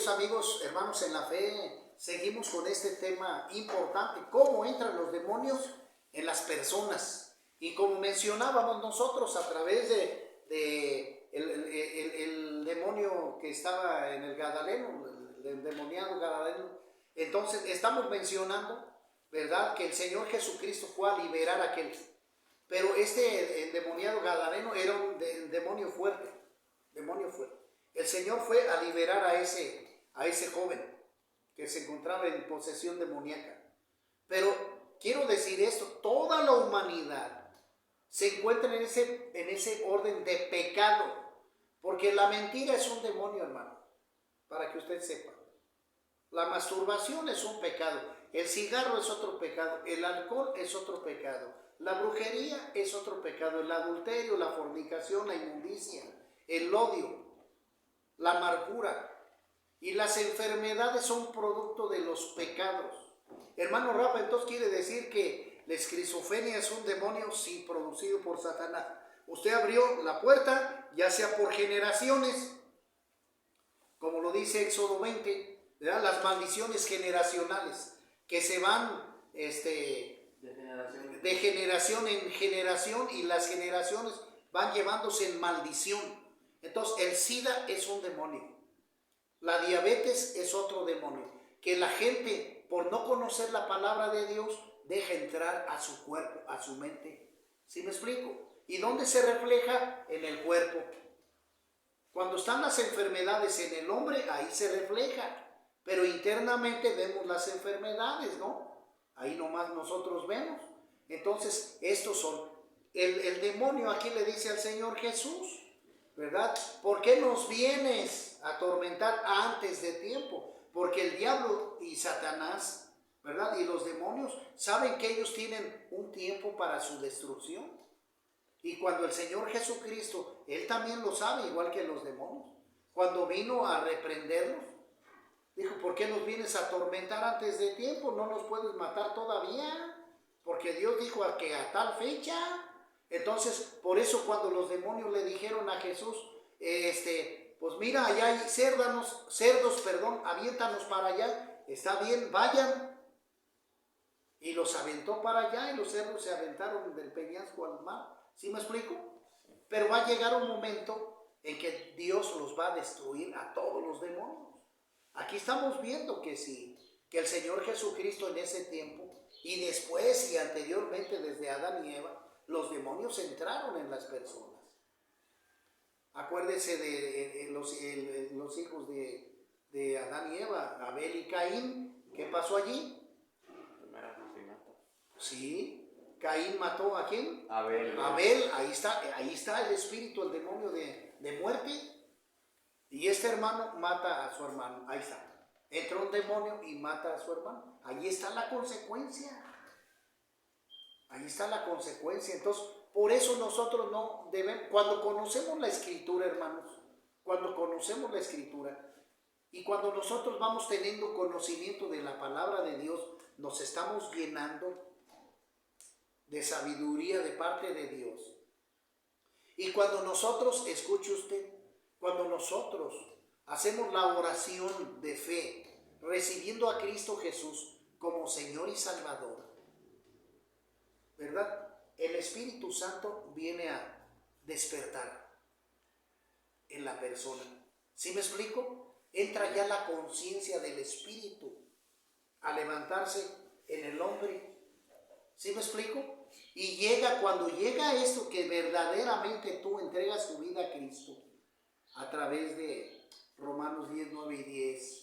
Queridos amigos, hermanos en la fe, seguimos con este tema importante, cómo entran los demonios en las personas. Y como mencionábamos nosotros a través de el demonio que estaba en el Gadareno, el demoniado Gadareno, entonces estamos mencionando, ¿verdad?, que el Señor Jesucristo fue a liberar a aquel. Pero este endemoniado Gadareno era un demonio fuerte, demonio fuerte. El Señor fue a liberar a ese joven que se encontraba en posesión demoníaca. Pero quiero decir esto, toda la humanidad se encuentra en ese orden de pecado, porque la mentira es un demonio, hermano, para que usted sepa. La masturbación es un pecado, el cigarro es otro pecado, el alcohol es otro pecado, la brujería es otro pecado, el adulterio, la fornicación, la inmundicia, el odio, la amargura y las enfermedades son producto de los pecados. Hermano Rafa, entonces quiere decir que la esquizofrenia es un demonio, sí, producido por Satanás. Usted abrió la puerta, ya sea por generaciones, como lo dice Éxodo 20, ¿verdad? Las maldiciones generacionales que se van de generación en generación, y las generaciones van llevándose en maldición. Entonces el SIDA es un demonio, la diabetes es otro demonio, que la gente por no conocer la palabra de Dios deja entrar a su cuerpo, a su mente. ¿Sí me explico? ¿Y dónde se refleja? En el cuerpo. Cuando están las enfermedades en el hombre, ahí se refleja, pero internamente vemos las enfermedades, ¿no? Ahí nomás nosotros vemos. Entonces estos son, el demonio aquí le dice al Señor Jesús, ¿verdad? ¿Por qué nos vienes a atormentar antes de tiempo? Porque el diablo y Satanás, ¿verdad?, y los demonios saben que ellos tienen un tiempo para su destrucción. Y cuando el Señor Jesucristo, Él también lo sabe, igual que los demonios. Cuando vino a reprenderlos, dijo, ¿por qué nos vienes a atormentar antes de tiempo? No nos puedes matar todavía, porque Dios dijo que a tal fecha. Entonces, por eso cuando los demonios le dijeron a Jesús, pues mira, allá hay cerdos, aviéntanos para allá, está bien, vayan. Y los aventó para allá y los cerdos se aventaron del peñasco al mar. ¿Sí me explico? Pero va a llegar un momento en que Dios los va a destruir a todos los demonios. Aquí estamos viendo que sí, que el Señor Jesucristo en ese tiempo y después y anteriormente desde Adán y Eva, los demonios entraron en las personas. Acuérdese de los hijos de Adán y Eva, Abel y Caín. ¿Qué pasó allí? Sí, Caín mató ¿a quién? Abel. Abel, ahí está el espíritu, el demonio de muerte. Y este hermano mata a su hermano, ahí está. Entra un demonio y mata a su hermano. Ahí está la consecuencia. Ahí está la consecuencia. Entonces, por eso nosotros no debemos, cuando conocemos la Escritura, hermanos, cuando conocemos la Escritura y cuando nosotros vamos teniendo conocimiento de la palabra de Dios, nos estamos llenando de sabiduría de parte de Dios. Y cuando nosotros, escuche usted, cuando nosotros hacemos la oración de fe, recibiendo a Cristo Jesús como Señor y Salvador, ¿verdad? El Espíritu Santo viene a despertar en la persona. ¿Sí me explico? Entra ya la conciencia del Espíritu a levantarse en el hombre. ¿Sí me explico? Y cuando llega esto, que verdaderamente tú entregas tu vida a Cristo a través de Romanos 10, 9 y 10,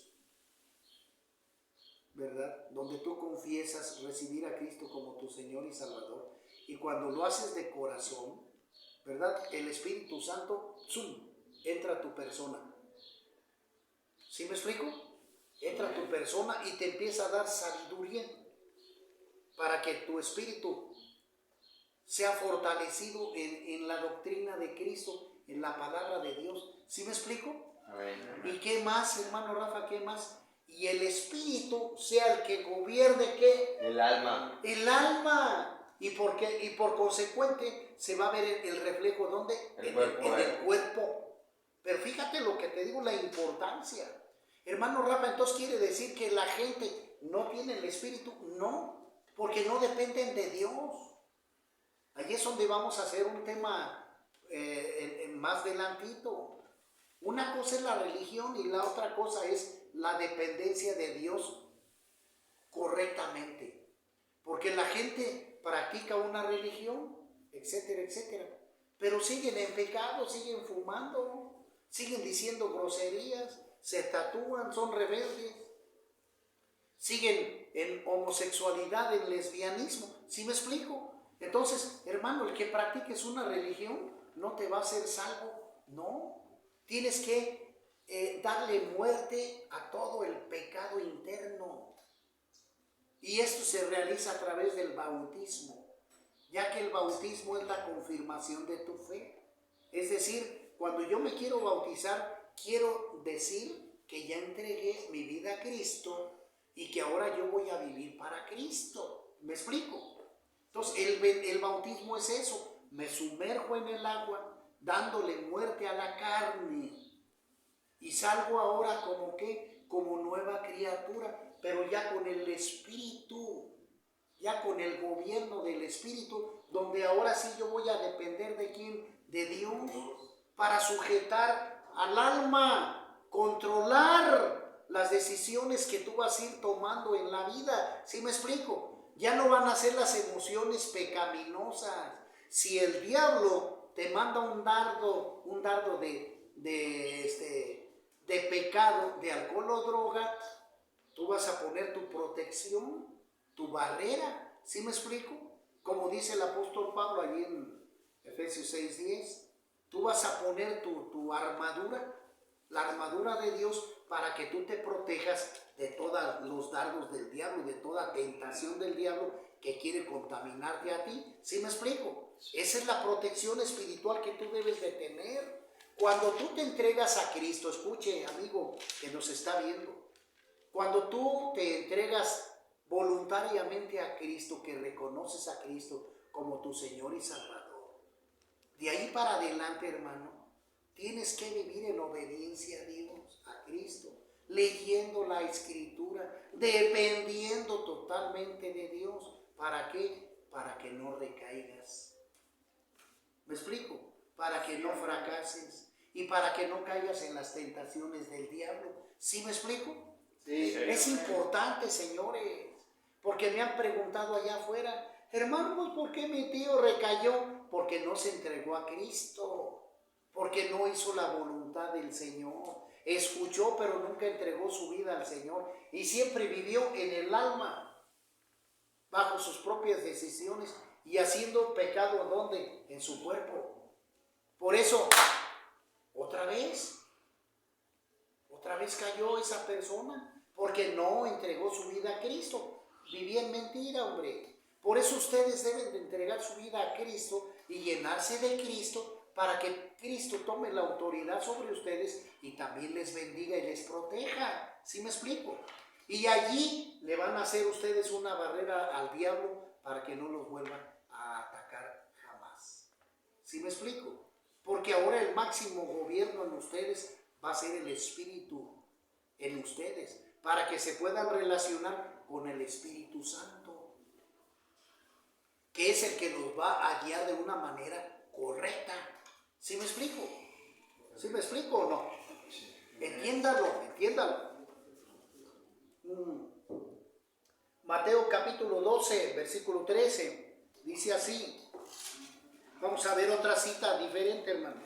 ¿verdad? Donde tú confiesas recibir a Cristo como tu Señor y Salvador. Y cuando lo haces de corazón, ¿verdad? El Espíritu Santo, ¡zum!, entra a tu persona. ¿Sí me explico? Entra a tu persona y te empieza a dar sabiduría para que tu espíritu sea fortalecido en la doctrina de Cristo, en la palabra de Dios. ¿Sí me explico? Amén. ¿Y qué más, hermano Rafa? ¿Qué más? Y el espíritu sea el que gobierne, ¿qué? El alma. El alma. Y por consecuente se va a ver el reflejo, ¿dónde? En el cuerpo. Pero fíjate lo que te digo, la importancia. Hermano Rafa, entonces quiere decir que la gente no tiene el Espíritu. No, porque no dependen de Dios. Allí es donde vamos a hacer un tema más adelantito. Una cosa es la religión y la otra cosa es la dependencia de Dios correctamente. Porque la gente practica una religión, etcétera, etcétera, pero siguen en pecado, siguen fumando, siguen diciendo groserías, se tatúan, son rebeldes, siguen en homosexualidad, en lesbianismo. ¿Sí me explico? Entonces, hermano, el que practiques una religión no te va a hacer salvo, no. Tienes que darle muerte a todo el pecado interno. Y esto se realiza a través del bautismo, ya que el bautismo es la confirmación de tu fe. Es decir, cuando yo me quiero bautizar, quiero decir que ya entregué mi vida a Cristo y que ahora yo voy a vivir para Cristo. ¿Me explico? Entonces, el bautismo es eso. Me sumerjo en el agua, dándole muerte a la carne. Y salgo ahora como ¿qué? Como nueva criatura, pero ya con el Espíritu, ya con el gobierno del Espíritu, donde ahora sí yo voy a depender de ¿quién? De Dios, para sujetar al alma, controlar las decisiones que tú vas a ir tomando en la vida. ¿Sí me explico? Ya no van a ser las emociones pecaminosas. Si el diablo te manda un dardo de pecado, de alcohol o droga, tú vas a poner tu protección, tu barrera. ¿Sí me explico? Como dice el apóstol Pablo allí en Efesios 6:10, tú vas a poner tu armadura, la armadura de Dios, para que tú te protejas de todos los dardos del diablo, de toda tentación del diablo que quiere contaminarte a ti. ¿Sí me explico? Esa es la protección espiritual que tú debes de tener. Cuando tú te entregas a Cristo, escuche, amigo que nos está viendo, cuando tú te entregas voluntariamente a Cristo, que reconoces a Cristo como tu Señor y Salvador, de ahí para adelante, hermano, tienes que vivir en obediencia a Dios, a Cristo, leyendo la Escritura, dependiendo totalmente de Dios. ¿Para qué? Para que no recaigas. ¿Me explico? Para que no fracases y para que no caigas en las tentaciones del diablo. ¿Sí me explico? Sí, es importante, señores, porque me han preguntado allá afuera, hermano, ¿por qué mi tío recayó? Porque no se entregó a Cristo, porque no hizo la voluntad del Señor. Escuchó, pero nunca entregó su vida al Señor y siempre vivió en el alma, bajo sus propias decisiones y haciendo pecado, ¿dónde? En su cuerpo. Por eso, otra vez cayó esa persona, porque no entregó su vida a Cristo. Vivía en mentira, hombre. Por eso ustedes deben de entregar su vida a Cristo y llenarse de Cristo, para que Cristo tome la autoridad sobre ustedes y también les bendiga y les proteja. ¿Sí me explico? Y allí le van a hacer ustedes una barrera al diablo para que no los vuelvan a atacar jamás. ¿Sí me explico? Porque ahora el máximo gobierno en ustedes va a ser el Espíritu en ustedes, para que se puedan relacionar con el Espíritu Santo, que es el que los va a guiar de una manera correcta. ¿Sí me explico? ¿Sí me explico o no? Entiéndalo. Mateo capítulo 12, versículo 13, dice así. Vamos a ver otra cita diferente, hermano.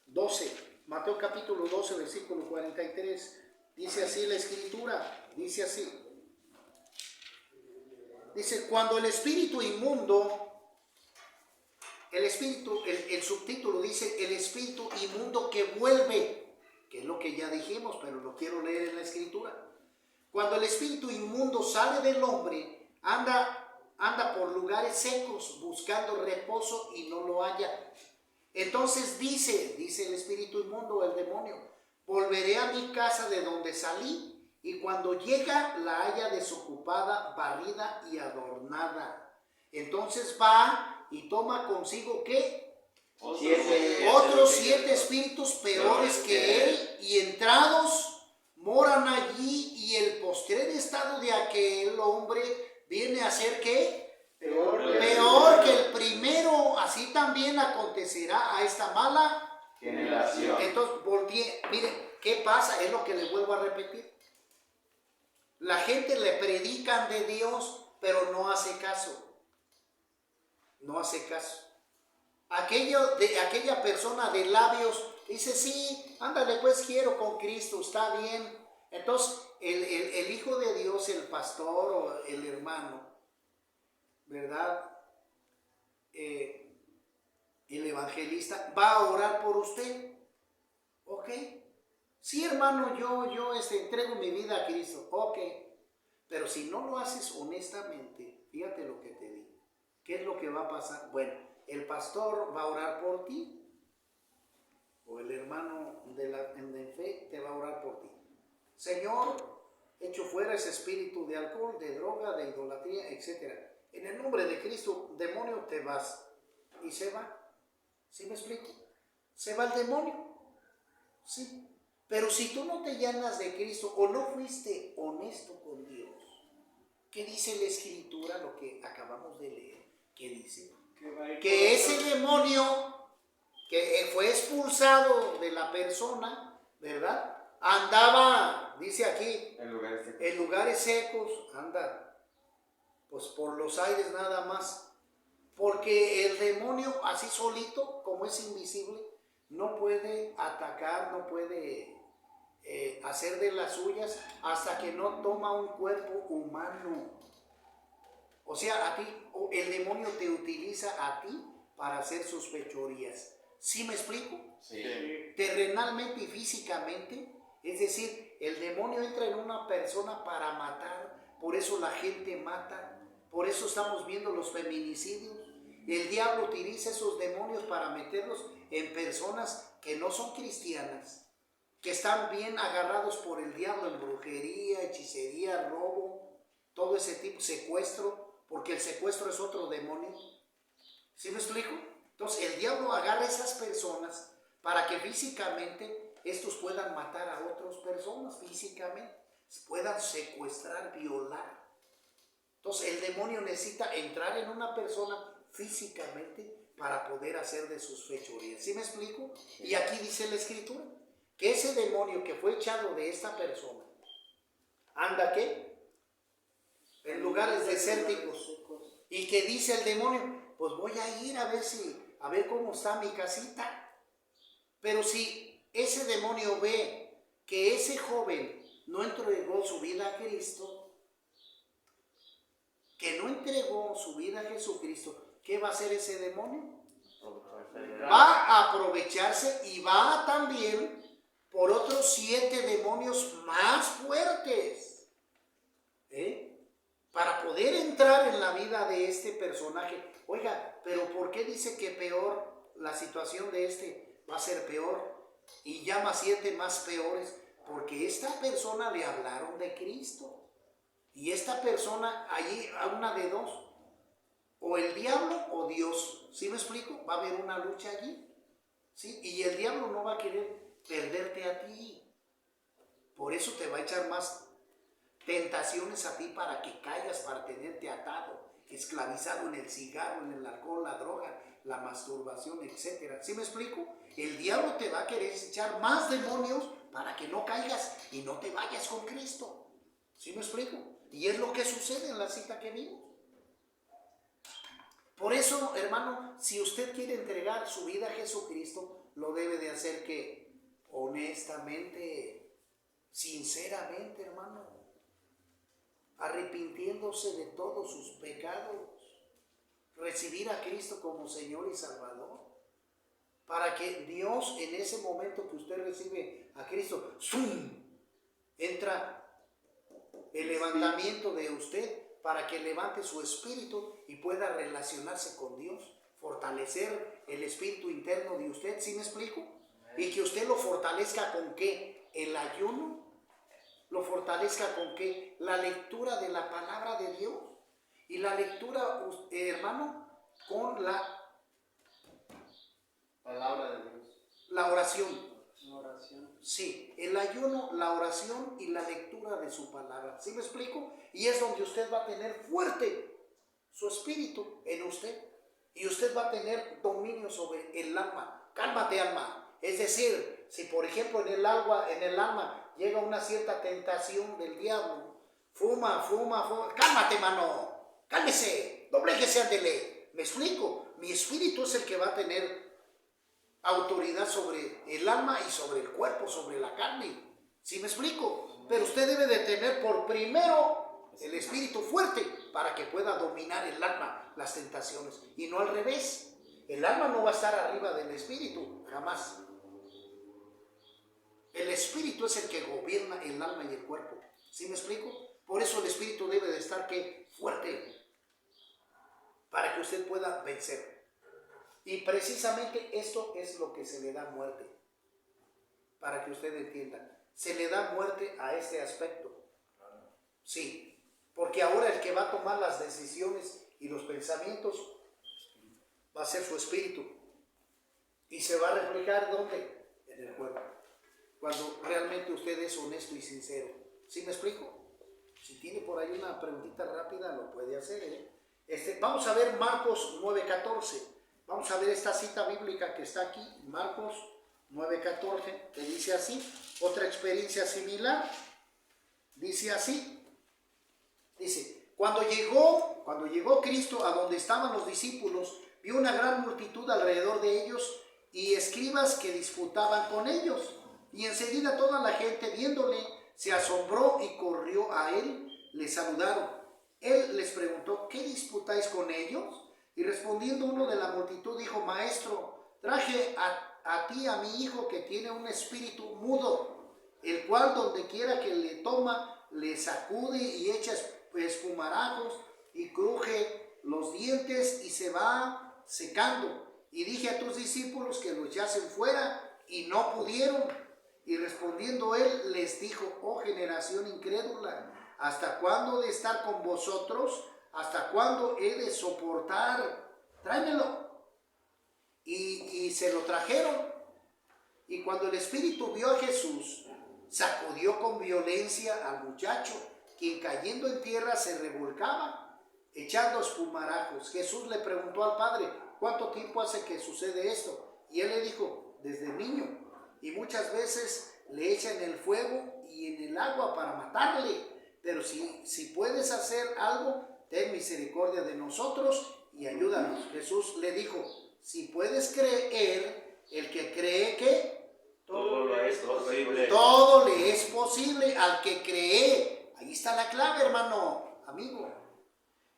12, Mateo capítulo 12, versículo 43. Dice así la Escritura, dice así. Dice, cuando el espíritu inmundo, el subtítulo dice, el espíritu inmundo que vuelve, que es lo que ya dijimos, pero lo quiero leer en la Escritura. Cuando el espíritu inmundo sale del hombre, anda por lugares secos buscando reposo y no lo halla. Entonces dice el espíritu inmundo, el demonio, volveré a mi casa de donde salí, y cuando llega la halla desocupada, barrida y adornada. Entonces va y toma consigo ¿qué? Otros 7 espíritus peores que él, y entrados moran allí segundo hombre viene a ser ¿qué? Peor Que el primero. Así también acontecerá a esta mala generación. Entonces, mire, ¿qué pasa? Es lo que les vuelvo a repetir. La gente le predican de Dios, pero no hace caso. No hace caso. Aquella persona de labios dice, sí, ándale pues, quiero con Cristo, está bien. Entonces, el Hijo de Dios, el pastor o el hermano, ¿verdad? El evangelista va a orar por usted. ¿Ok? Sí, hermano, yo entrego mi vida a Cristo. Ok. Pero si no lo haces honestamente, fíjate lo que te digo. ¿Qué es lo que va a pasar? Bueno, el pastor va a orar por ti, o el hermano de fe te va a orar por ti. Señor, echo fuera ese espíritu de alcohol, de droga, de idolatría, etc. En el nombre de Cristo, demonio, te vas. Y se va. ¿Sí me explico? Se va el demonio. Sí. Pero si tú no te llenas de Cristo o no fuiste honesto con Dios, ¿qué dice la Escritura? Lo que acabamos de leer. ¿Qué dice? Que ese demonio que fue expulsado de la persona, ¿verdad? Andaba, dice aquí, en lugares secos, anda, pues por los aires nada más. Porque el demonio así solito, como es invisible, no puede atacar, no puede hacer de las suyas hasta que no toma un cuerpo humano. O sea, a ti, el demonio te utiliza a ti para hacer sus fechorías. ¿Sí me explico? Sí. Terrenalmente y físicamente. Es decir, el demonio entra en una persona para matar. Por eso la gente mata. Por eso estamos viendo los feminicidios. El diablo utiliza esos demonios para meterlos en personas que no son cristianas, que están bien agarrados por el diablo en brujería, hechicería, robo, todo ese tipo, secuestro, porque el secuestro es otro demonio. ¿Sí me explico? Entonces el diablo agarra a esas personas para que físicamente estos puedan matar a otras personas, físicamente, puedan secuestrar, violar. Entonces el demonio necesita entrar en una persona físicamente para poder hacer de sus fechorías. ¿Sí me explico? Y aquí dice la Escritura que ese demonio que fue echado de esta persona, anda ¿qué? En lugares desérticos. Y que dice el demonio, pues voy a ir a ver cómo está mi casita. Pero si ese demonio ve que ese joven no entregó su vida a Cristo, que no entregó su vida a Jesucristo, ¿qué va a hacer ese demonio? Va a aprovecharse y va también por otros 7 demonios más fuertes, para poder entrar en la vida de este personaje. Oiga, pero ¿por qué dice que peor la situación de este va a ser peor? Y llama 7 más peores, porque esta persona le hablaron de Cristo. Y esta persona, allí, a una de dos, o el diablo o Dios. ¿Sí me explico? Va a haber una lucha allí. ¿Sí? Y el diablo no va a querer perderte a ti. Por eso te va a echar más tentaciones a ti para que caigas, para tenerte atado, esclavizado en el cigarro, en el alcohol, la droga, la masturbación, etc. ¿Sí me explico? El diablo te va a querer echar más demonios para que no caigas y no te vayas con Cristo. ¿Sí me explico? Y es lo que sucede en la cita que vimos. Por eso, hermano, si usted quiere entregar su vida a Jesucristo, lo debe de hacer que honestamente, sinceramente, hermano, arrepintiéndose de todos sus pecados, recibir a Cristo como Señor y Salvador, para que Dios en ese momento que usted recibe a Cristo, ¡zum!, entra el levantamiento de usted para que levante su espíritu y pueda relacionarse con Dios, fortalecer el espíritu interno de usted. ¿Sí me explico? Y que usted lo fortalezca ¿con qué? El ayuno. Lo fortalezca ¿con qué? La lectura de la palabra de Dios. Y la lectura, hermano, con la palabra de Dios. La oración. Oración. Sí, el ayuno, la oración y la lectura de su palabra. ¿Sí me explico? Y es donde usted va a tener fuerte su espíritu en usted. Y usted va a tener dominio sobre el alma. Cálmate, alma. Es decir, si por ejemplo en el alma llega una cierta tentación del diablo, fuma. Cálmate, mano. Cálmese. Dobléguese, ándele. ¿Me explico? Mi espíritu es el que va a tener autoridad sobre el alma y sobre el cuerpo, sobre la carne. ¿Sí me explico? Pero usted debe de tener por primero el espíritu fuerte para que pueda dominar el alma, las tentaciones, y no al revés. El alma no va a estar arriba del espíritu, jamás. El espíritu es el que gobierna el alma y el cuerpo. ¿Sí me explico? Por eso el espíritu debe de estar ¿qué? Fuerte, para que usted pueda vencer. Y precisamente esto es lo que se le da muerte, para que usted entienda. Se le da muerte a este aspecto. Sí, porque ahora el que va a tomar las decisiones y los pensamientos va a ser su espíritu. Y se va a reflejar ¿dónde? En el cuerpo. Cuando realmente usted es honesto y sincero. ¿Sí me explico? Si tiene por ahí una preguntita rápida, lo puede hacer, ¿eh? Vamos a ver Marcos 9:14. Vamos a ver esta cita bíblica que está aquí, Marcos 9:14, que dice así, otra experiencia similar, dice así, dice, cuando llegó Cristo a donde estaban los discípulos, vio una gran multitud alrededor de ellos y escribas que disputaban con ellos, y enseguida toda la gente viéndole se asombró y corrió a él, le saludaron. Él les preguntó, ¿qué disputáis con ellos? Y respondiendo uno de la multitud dijo, maestro, traje a ti a mi hijo que tiene un espíritu mudo, el cual donde quiera que le toma, le sacude y echa espumarajos y cruje los dientes y se va secando. Y dije a tus discípulos que lo echasen fuera y no pudieron. Y respondiendo él les dijo, oh generación incrédula, ¿hasta cuándo de estar con vosotros? ¿Hasta cuándo he de soportar? Tráemelo. Y se lo trajeron. Y cuando el espíritu vio a Jesús, sacudió con violencia al muchacho, quien cayendo en tierra se revolcaba, echando espumarajos. Jesús le preguntó al padre, ¿cuánto tiempo hace que sucede esto? Y él le dijo, desde niño. Y muchas veces le echan el fuego y en el agua para matarle. Pero si puedes hacer algo, ten misericordia de nosotros y ayúdanos. Jesús le dijo, si puedes creer, el que cree que todo le es posible. Todo le es posible al que cree. Ahí está la clave, hermano, amigo.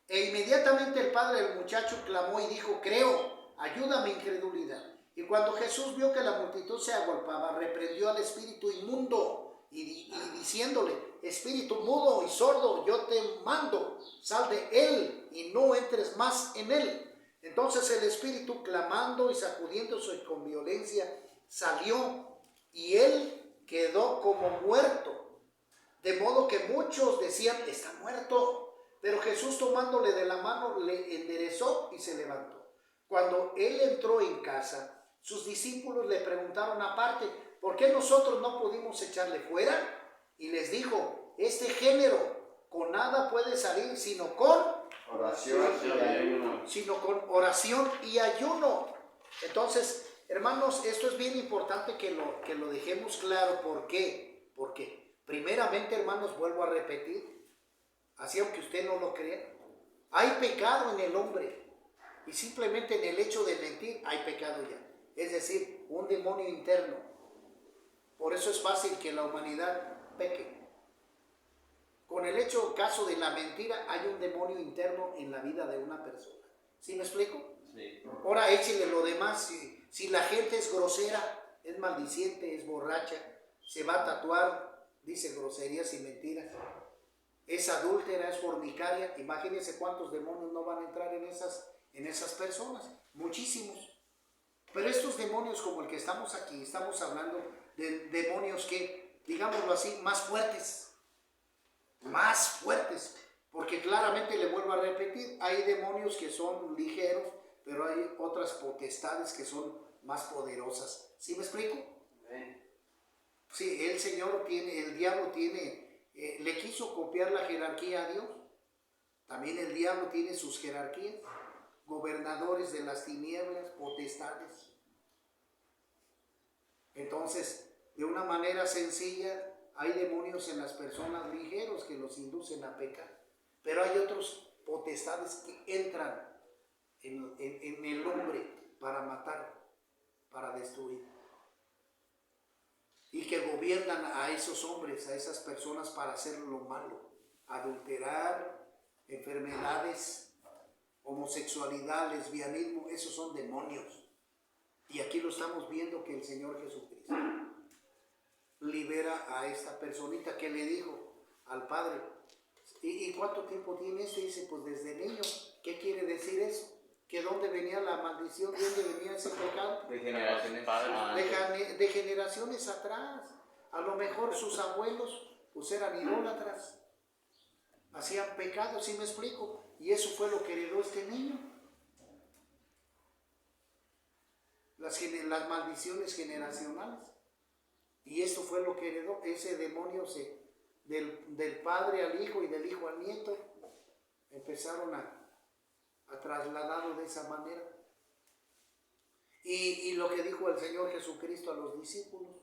E inmediatamente el padre del muchacho clamó y dijo, creo, ayúdame incredulidad. Y cuando Jesús vio que la multitud se agolpaba, reprendió al espíritu inmundo y diciéndole, espíritu mudo y sordo, yo te mando, sal de él y no entres más en él. Entonces el espíritu, clamando y sacudiéndose con violencia, salió y él quedó como muerto. De modo que muchos decían, está muerto. Pero Jesús, tomándole de la mano, le enderezó y se levantó. Cuando él entró en casa, sus discípulos le preguntaron aparte, ¿por qué nosotros no pudimos echarle fuera? Y les dijo, este género con nada puede salir sino con Oración y ayuno. oración y ayuno. Entonces, hermanos, esto es bien importante que lo dejemos claro. ¿Por qué? Porque primeramente, hermanos, vuelvo a repetir, así aunque usted no lo crea, hay pecado en el hombre. Y simplemente en el hecho de mentir hay pecado ya. Es decir, un demonio interno. Por eso es fácil que la humanidad peque. Con el caso de la mentira, hay un demonio interno en la vida de una persona. ¿Sí me explico? Sí. Ahora échele lo demás. Si la gente es grosera, es maldiciente, es borracha, se va a tatuar, dice groserías y mentiras, es adúltera, es fornicaria, imagínense cuántos demonios no van a entrar en esas personas. Muchísimos. Pero estos demonios como el que estamos aquí, estamos hablando de demonios que, digámoslo así, más fuertes, porque claramente le vuelvo a repetir, hay demonios que son ligeros, pero hay otras potestades que son más poderosas. ¿Sí me explico? Sí, el diablo tiene, le quiso copiar la jerarquía a Dios. También el diablo tiene sus jerarquías, gobernadores de las tinieblas, potestades. Entonces, de una manera sencilla, hay demonios en las personas ligeros que los inducen a pecar, pero hay otros potestades que entran en el hombre para matar, para destruir, y que gobiernan a esos hombres, a esas personas para hacer lo malo, adulterar, enfermedades, homosexualidad, lesbianismo. Esos son demonios. Y aquí lo estamos viendo, que el Señor Jesucristo libera a esta personita que le dijo al Padre, ¿y cuánto tiempo tiene este? Dice, pues desde niño. ¿Qué quiere decir eso? ¿Que dónde venía la maldición? ¿De dónde venía ese pecado? De generaciones De generaciones atrás. A lo mejor sus abuelos pues eran idólatras, hacían pecados, ¿sí me explico? Y eso fue lo que heredó este niño. Las maldiciones generacionales. Y esto fue lo que heredó. Ese demonio del padre al hijo y del hijo al nieto empezaron a trasladarlo de esa manera. Y lo que dijo el Señor Jesucristo a los discípulos: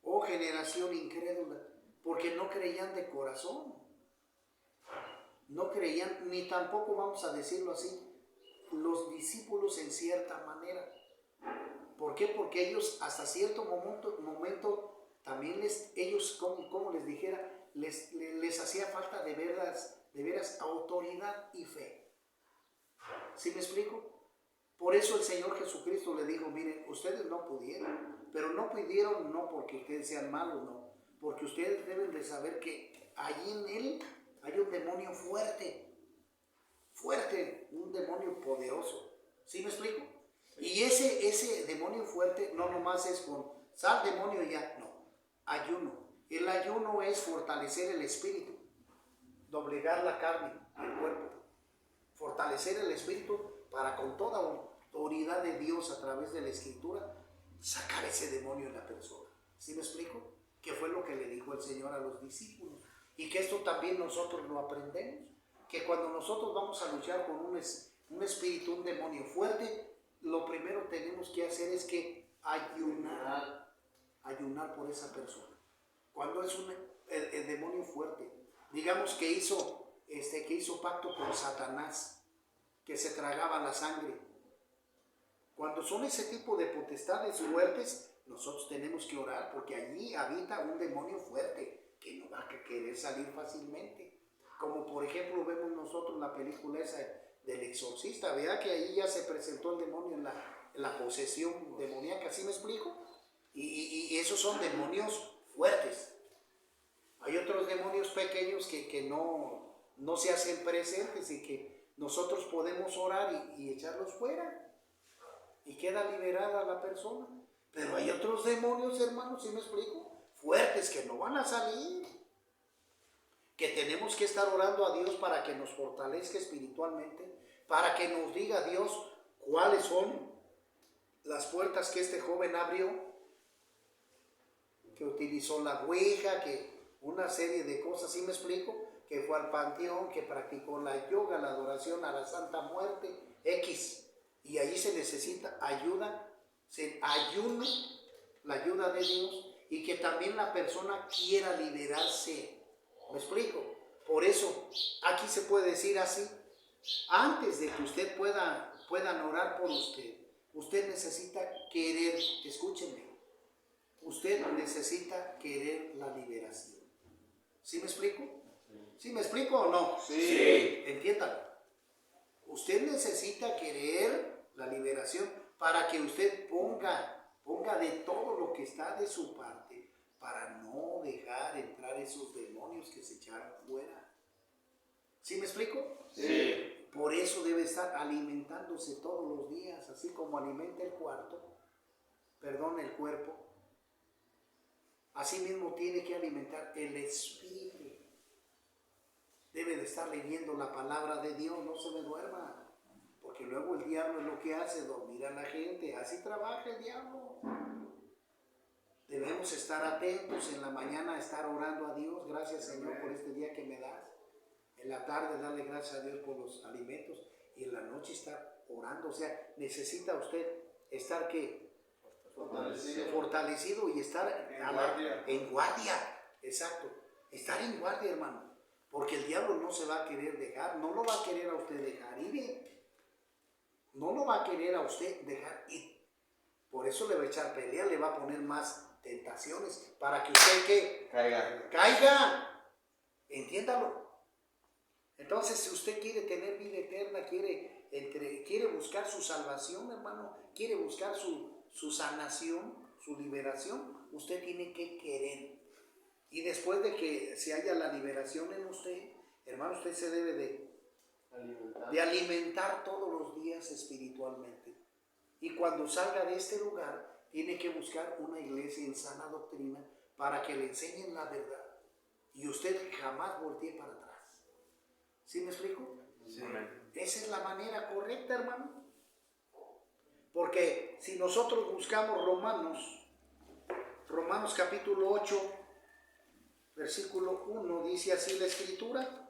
oh generación incrédula, porque no creían de corazón. No creían, ni tampoco, vamos a decirlo así, los discípulos en cierta manera. ¿Por qué? Porque ellos hasta cierto momento también ellos, como les dijera, les hacía falta de veras autoridad y fe. ¿Sí me explico? Por eso el Señor Jesucristo le dijo: miren, ustedes no pudieron, pero no pudieron no porque ustedes sean malos, no, porque ustedes deben de saber que allí en Él hay un demonio fuerte, un demonio poderoso. ¿Sí me explico? Y ese demonio fuerte no nomás es con sal demonio ya, no, ayuno. El ayuno es fortalecer el espíritu, doblegar la carne, el cuerpo, fortalecer el espíritu para con toda autoridad de Dios a través de la Escritura sacar ese demonio en la persona. ¿Sí me explico? Que fue lo que le dijo el Señor a los discípulos, y que esto también nosotros lo aprendemos, que cuando nosotros vamos a luchar con un espíritu, un demonio fuerte, lo primero que tenemos que hacer es que ayunar por esa persona. Cuando es el demonio fuerte, digamos que hizo pacto con Satanás, que se tragaba la sangre. Cuando son ese tipo de potestades fuertes, nosotros tenemos que orar, porque allí habita un demonio fuerte que no va a querer salir fácilmente. Como por ejemplo vemos nosotros la película esa del exorcista, ¿verdad? Que ahí ya se presentó el demonio en la posesión demoníaca, ¿sí me explico? Y esos son demonios fuertes. Hay otros demonios pequeños que no se hacen presentes y que nosotros podemos orar y echarlos fuera, y queda liberada la persona. Pero hay otros demonios, hermanos, ¿sí me explico? Fuertes, que no van a salir, que tenemos que estar orando a Dios para que nos fortalezca espiritualmente, para que nos diga Dios cuáles son las puertas que este joven abrió, que utilizó la ouija, que una serie de cosas, ¿sí me explico? Que fue al panteón, que practicó la yoga, la adoración a la Santa Muerte, X. Y allí se necesita ayuda, ayuno, la ayuda de Dios, y que también la persona quiera liberarse. ¿Me explico? Por eso, aquí se puede decir así: antes de que usted puedan orar por usted, usted necesita querer, escúchenme, usted necesita querer la liberación. ¿Sí me explico? ¿Sí me explico o no? Sí. Entiéndalo. Usted necesita querer la liberación para que usted ponga de todo lo que está de su parte para no dejar entrar esos demonios que se echaron fuera. ¿Sí me explico? Sí. Por eso debe estar alimentándose todos los días, así como alimenta el cuerpo. Así mismo tiene que alimentar el espíritu. Debe de estar leyendo la palabra de Dios, no se me duerma, porque luego el diablo es lo que hace, dormir a la gente. Así trabaja el diablo. debemos estar atentos en la mañana, estar orando a Dios. Gracias, Señor, por este día que me das. En la tarde darle gracias a Dios por los alimentos y en la noche estar orando. O sea, necesita usted estar fortalecido y estar en guardia. Exacto, estar en guardia, hermano, porque el diablo no se va a querer dejar, no lo va a querer a usted dejar ir, no lo va a querer a usted dejar ir. Por eso le va a echar pelea, le va a poner más tentaciones para que usted ¿qué? Caiga. Entiéndalo. Entonces, si usted quiere tener vida eterna, quiere buscar su salvación, hermano, quiere buscar su sanación, su liberación, usted tiene que querer. Y después de que se haya la liberación en usted, hermano, usted se debe de alimentar todos los días espiritualmente. Y cuando salga de este lugar, tiene que buscar una iglesia en sana doctrina para que le enseñen la verdad. Y usted jamás voltee para atrás. ¿Sí me explico? Sí. Esa es la manera correcta, hermano. Porque si nosotros buscamos Romanos capítulo 8, versículo 1, dice así la Escritura.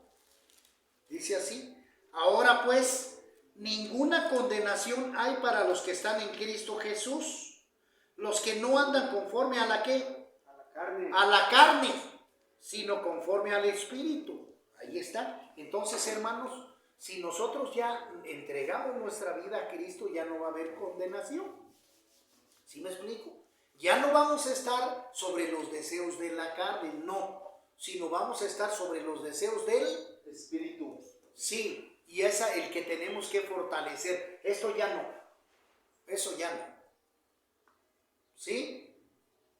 Dice así: ahora pues, ninguna condenación hay para los que están en Cristo Jesús, los que no andan conforme a la ¿qué? A la carne, sino conforme al Espíritu. Ahí está. Entonces, hermanos, si nosotros ya entregamos nuestra vida a Cristo, ya no va a haber condenación. ¿Sí me explico? Ya no vamos a estar sobre los deseos de la carne, no, sino vamos a estar sobre los deseos del Espíritu. Sí, y es el que tenemos que fortalecer. Esto ya no. Eso ya no. ¿Sí?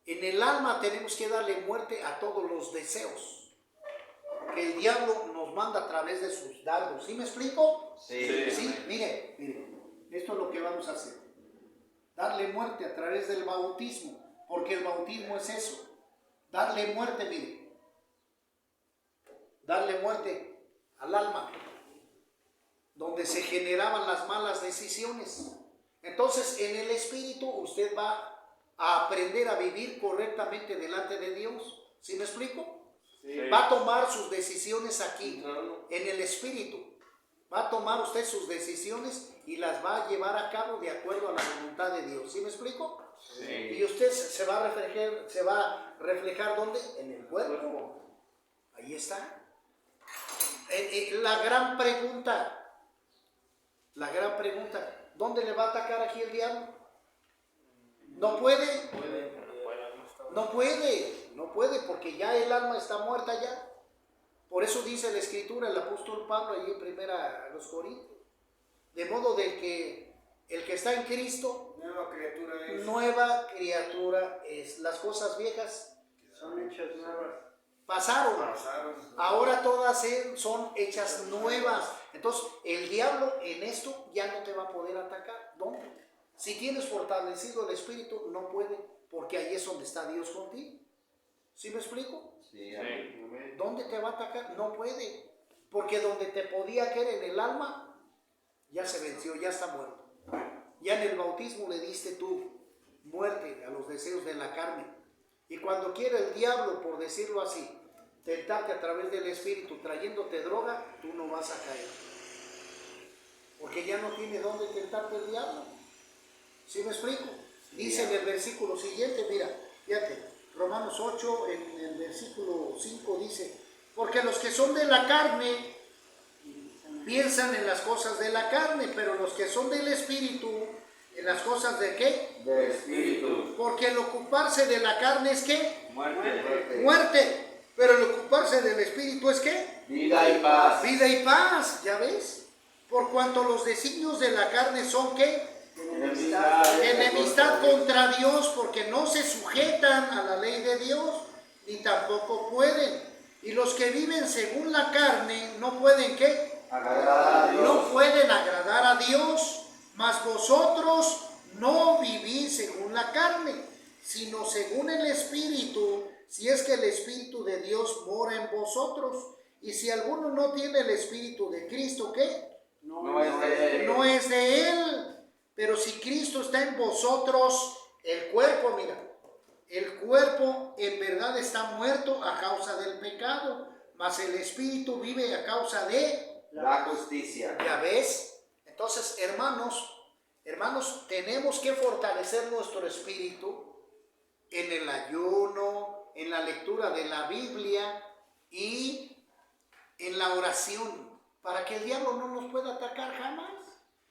En el alma tenemos que darle muerte a todos los deseos que el diablo nos manda a través de sus dardos. ¿Sí me explico? Sí. Sí, mire, esto es lo que vamos a hacer. Darle muerte a través del bautismo, porque el bautismo es eso. Darle muerte, mire. Darle muerte al alma, donde se generaban las malas decisiones. Entonces, en el Espíritu usted va a aprender a vivir correctamente delante de Dios. ¿Sí me explico? Sí. Va a tomar sus decisiones aquí, en el Espíritu. Va a tomar usted sus decisiones y las va a llevar a cabo de acuerdo a la voluntad de Dios. ¿Sí me explico? Sí. Y usted se va a reflejar ¿dónde? En el cuerpo. Ahí está. La gran pregunta, ¿dónde le va a atacar aquí el diablo? No puede. No puede, porque ya el alma está muerta ya. Por eso dice la Escritura, el apóstol Pablo allí en primera a los Corintios, de modo de que el que está en Cristo, nueva criatura es. Las cosas viejas son hechas nuevas. Pasaron. Ahora todas son hechas nuevas. Entonces el diablo en esto ya no te va a poder atacar. ¿Dónde? Si tienes fortalecido el Espíritu, no puede, porque ahí es donde está Dios contigo. ¿Sí me explico? Sí. ¿Dónde te va a atacar? No puede, porque donde te podía caer en el alma, ya se venció, ya está muerto. Ya en el bautismo le diste tú muerte a los deseos de la carne. Y cuando quiere el diablo, por decirlo así, tentarte a través del Espíritu, trayéndote droga, tú no vas a caer. Porque ya no tiene dónde tentarte el diablo. ¿Sí me explico? Dice en el versículo siguiente, mira, fíjate, Romanos 8, en el versículo 5 dice: porque los que son de la carne piensan en las cosas de la carne, pero los que son del Espíritu, en las cosas de ¿qué? Del Espíritu. Porque el ocuparse de la carne es ¿qué? Muerte. Pero el ocuparse del Espíritu es ¿qué? Vida y paz. Vida y paz, ¿ya ves? Por cuanto los designios de la carne son ¿qué? Enemistad contra Dios, porque no se sujetan a la ley de Dios, ni tampoco pueden. Y los que viven según la carne no pueden ¿qué? Agradar a Dios. No pueden agradar a Dios, mas vosotros no vivís según la carne, sino según el Espíritu, si es que el Espíritu de Dios mora en vosotros. Y si alguno no tiene el Espíritu de Cristo, ¿qué? No es de él. Pero si Cristo está en vosotros, el cuerpo, mira, el cuerpo en verdad está muerto a causa del pecado, mas el espíritu vive a causa de la justicia. ¿Ya ves? Entonces, hermanos, tenemos que fortalecer nuestro espíritu en el ayuno, en la lectura de la Biblia y en la oración, para que el diablo no nos pueda atacar jamás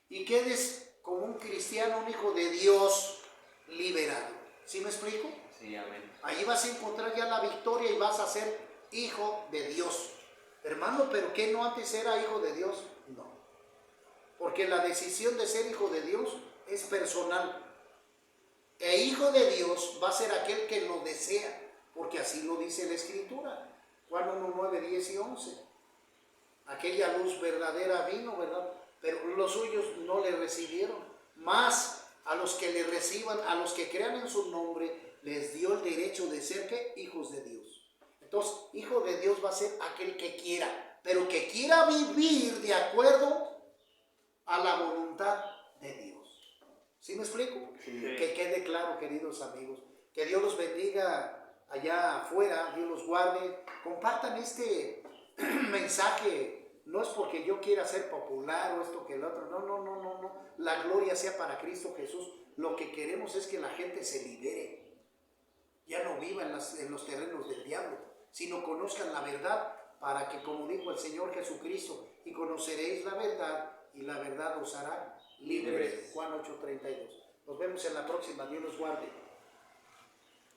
y quedes como un cristiano, un hijo de Dios liberado. ¿Sí me explico? Sí, amén. Ahí vas a encontrar ya la victoria y vas a ser hijo de Dios. Hermano, ¿pero qué no antes era hijo de Dios? No. Porque la decisión de ser hijo de Dios es personal. E hijo de Dios va a ser aquel que lo desea, porque así lo dice la Escritura. Juan 1, 9, 10 y 11. Aquella luz verdadera vino, ¿verdad? Pero los suyos no le recibieron. Mas a los que le reciban, a los que crean en su nombre, les dio el derecho de ser ¿qué? Hijos de Dios. Entonces, hijo de Dios va a ser aquel que quiera, pero que quiera vivir de acuerdo a la voluntad de Dios. ¿Sí me explico? Sí. Que quede claro, queridos amigos. Que Dios los bendiga allá afuera, Dios los guarde. Compartan este mensaje. No es porque yo quiera ser popular o esto que el otro. No. La gloria sea para Cristo Jesús. Lo que queremos es que la gente se libere. Ya no viva en los terrenos del diablo, sino conozcan la verdad, para que, como dijo el Señor Jesucristo, y conoceréis la verdad, y la verdad os hará libres. Juan 8:32. Nos vemos en la próxima. Dios los guarde.